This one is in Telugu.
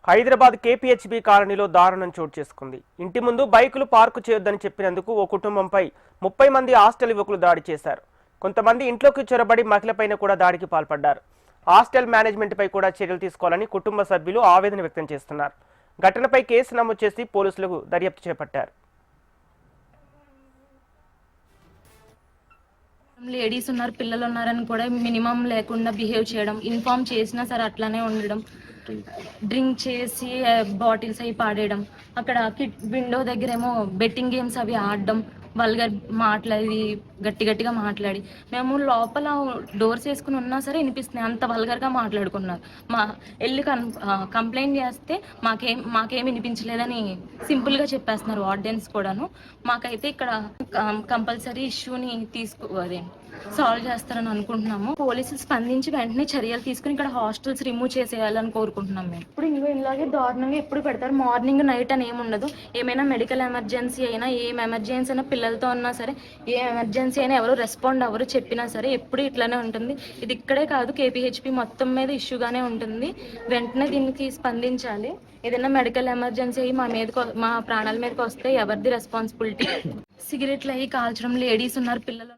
హైదరాబాద్ కేపీహెచ్బీ కాలనీలో దారుణం చోటు చేసుకుంది. ఇంటి ముందు బైకులు పార్కు చేయొద్దని చెప్పినందుకు ఓ కుటుంబంపై 30 మంది హాస్టల్ యువకులు దాడి చేశారు. కొంతమంది ఇంట్లోకి చొరబడి మహిళపైన కూడా దాడికి పాల్పడ్డారు. హాస్టల్ మేనేజ్మెంట్పై కూడా చర్యలు తీసుకోవాలని కుటుంబ సభ్యులు ఆవేదన వ్యక్తం చేస్తున్నారు. ఘటనపై కేసు నమోదు చేసి పోలీసులకు దర్యాప్తు చేపట్టారు. లేడీస్ ఉన్నారు, పిల్లలు ఉన్నారని కూడా మినిమం లేకుండా బిహేవ్ చేయడం, ఇన్ఫార్మ్ చేసినా సరే అట్లానే ఉండడం, డ్రింక్ చేసి బాటిల్స్ అవి పాడేయడం, అక్కడ కిట్ విండో దగ్గరేమో బెట్టింగ్ గేమ్స్ అవి ఆడడం, వల్గర్ మాట్లాడి గట్టి గట్టిగా మాట్లాడి మేము లోపల డోర్స్ వేసుకుని ఉన్నా సరే వినిపిస్తున్నాయి, అంత వల్గర్గా మాట్లాడుకున్నారు. మా వెళ్ళి కంప్లైంట్ చేస్తే మాకేం వినిపించలేదని సింపుల్గా చెప్పేస్తున్నారు వార్డెన్స్ కూడాను. మాకైతే ఇక్కడ కంపల్సరీ ఇష్యూని సాల్వ్ చేస్తారని అనుకుంటున్నాము. పోలీసులు స్పందించి వెంటనే చర్యలు తీసుకుని ఇక్కడ హాస్టల్స్ రిమూవ్ చేసేయాలని కోరుకుంటున్నాం మేము. ఇప్పుడు ఇలాగే దారుణంగా ఎప్పుడు పెడతారు, మార్నింగ్ నైట్ అని ఏమి ఉండదు. ఏమైనా మెడికల్ ఎమర్జెన్సీ అయినా, ఏం ఎమర్జెన్సీ అయినా, పిల్లలతో ఉన్నా సరే, ఏ ఎమర్జెన్సీ అయినా ఎవరు రెస్పాండ్ ఎవరు చెప్పినా సరే ఎప్పుడు ఇట్లానే ఉంటుంది. ఇది ఇక్కడే కాదు, కేపీహెచ్పీ మొత్తం మీద ఇష్యూగానే ఉంటుంది. వెంటనే దీనికి స్పందించాలి. ఏదైనా మెడికల్ ఎమర్జెన్సీ అయ్యి మా ప్రాణాల మీదకి వస్తే ఎవరిది రెస్పాన్సిబిలిటీ? సిగరెట్లు అయ్యి కాల్చడం, లేడీస్ ఉన్నారు, పిల్లలు